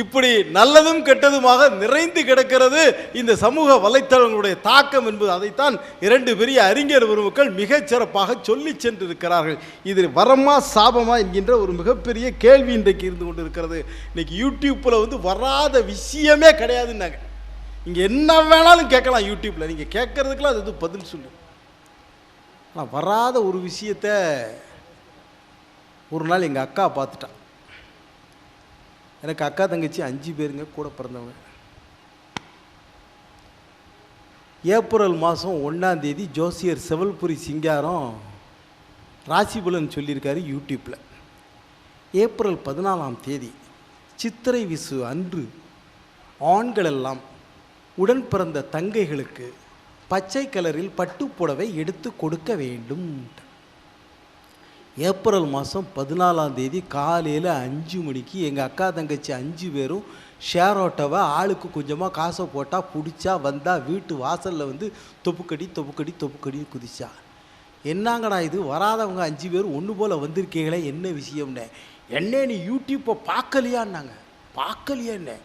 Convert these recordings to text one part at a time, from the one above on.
இப்படி நல்லதும் கெட்டதுமாக நிறைந்து கிடக்கிறது இந்த சமூக வலைத்தளங்களுடைய தாக்கம் என்பது. அதைத்தான் இரண்டு பெரிய அறிஞர் பெருமக்கள் மிகச் சிறப்பாக சொல்லி சென்றிருக்கிறார்கள். இது வரமா சாபமா என்கின்ற ஒரு மிகப்பெரிய கேள்வி இன்றைக்கு இருந்து கொண்டு இருக்கிறது. இன்னைக்கு யூடியூப்பில் வராத விஷயமே கிடையாதுன்னாங்க. இங்கே என்ன வேணாலும் கேட்கலாம் யூடியூப்பில், நீங்கள் கேட்கறதுக்கெல்லாம் அது பதில் சொல்லு. ஆனால் வராத ஒரு விஷயத்தை ஒரு நாள் எங்கள் அக்கா பார்த்துட்டான். எனக்கு அக்கா தங்கச்சி 5 பேருங்க, கூட பிறந்தவங்க. ஏப்ரல் மாதம் 1ஆம் தேதி ஜோசியர் செவல்புரி சிங்காரம் ராசிபலன் சொல்லியிருக்காரு யூடியூப்பில். ஏப்ரல் 14ஆம் தேதி சித்திரை விசு அன்று ஆண்களெல்லாம் உடன் பிறந்த தங்கைகளுக்கு பச்சை கலரில் பட்டு புடவை எடுத்து கொடுக்க வேண்டும். ஏப்ரல் மாதம் 14ஆம் தேதி காலையில் 5 மணிக்கு எங்கள் அக்கா தங்கச்சி 5 பேரும் ஷேர் ஆட்டோவை ஆளுக்கு கொஞ்சமாக காசை போட்டால் பிடிச்சா வந்தால் வீட்டு வாசலில் தொப்புக்கடி தொப்புக்கடி தொப்புக்கடி குதிச்சா. என்னங்கடா இது, வராதவங்க 5 பேர் ஒன்று போல் வந்திருக்கீங்களே, என்ன விஷயம்னே. என்ன நீ யூடியூப்பை பார்க்கலையான்னாங்க. பார்க்கலையா என்ன,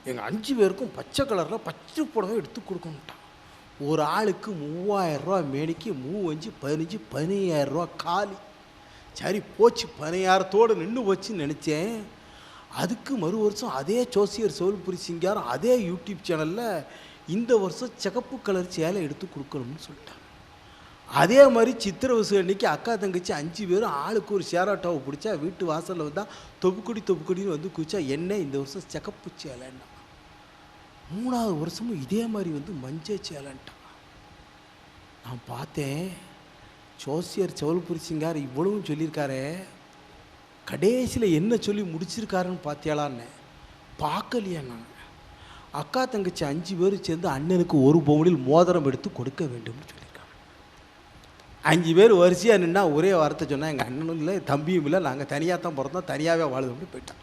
எங்கள் 5 பேருக்கும் பச்சை கலரில் பச்சை புடவை எடுத்து கொடுக்கணுட்டான். ஒரு ஆளுக்கு 3000 ரூபா மேனிக்கு 3 5 15 ரூபா காலி. சரி போச்சு, 16,000 நின்று போச்சுன்னு நினச்சேன். அதுக்கு மறு வருஷம் அதே ஜோசியர் செவல்புரி சிங்காரம் அதே யூடியூப் சேனலில் இந்த வருஷம் சிகப்பு கலர் சேலை எடுத்து கொடுக்கணும்னு சொல்லிட்டாங்க. அதே மாதிரி சித்திரை விசு அன்னைக்கு அக்கா தங்கச்சி 5 பேரும் ஆளுக்கு ஒரு ஷேர் ஆட்டோவை பிடிச்சா வீட்டு வாசலில் வந்தால் தொப்புக்கடி தொப்புக்கடின்னு குதிச்சா. என்ன இந்த வருஷம் சிகப்பு சேலைன்னா. 3ஆவது வருஷமும் இதே மாதிரி மஞ்சள் சேலைன்ட்டான். நான் பார்த்தேன், ஜோசியர் செவல்புரி சிங்கார் இவ்வளவும் சொல்லியிருக்காரே, கடைசியில் என்ன சொல்லி முடிச்சிருக்காருன்னு பார்த்தியாளான்னு. பார்க்கலையா நாங்கள். அக்கா தங்கச்சி 5 பேரும் சேர்ந்து அண்ணனுக்கு 1 பவுனில் மோதிரம் எடுத்து கொடுக்க வேண்டும்னு சொல்லியிருக்காங்க. 5 பேர் வரிசையாக நின்னா ஒரே வார்த்தை சொன்னால், எங்கள் அண்ணனும் இல்லை தம்பியும் இல்லை, நாங்கள் தனியாக தான் பிறந்தோம், தனியாகவே வாழுதுன்னு போயிட்டான்.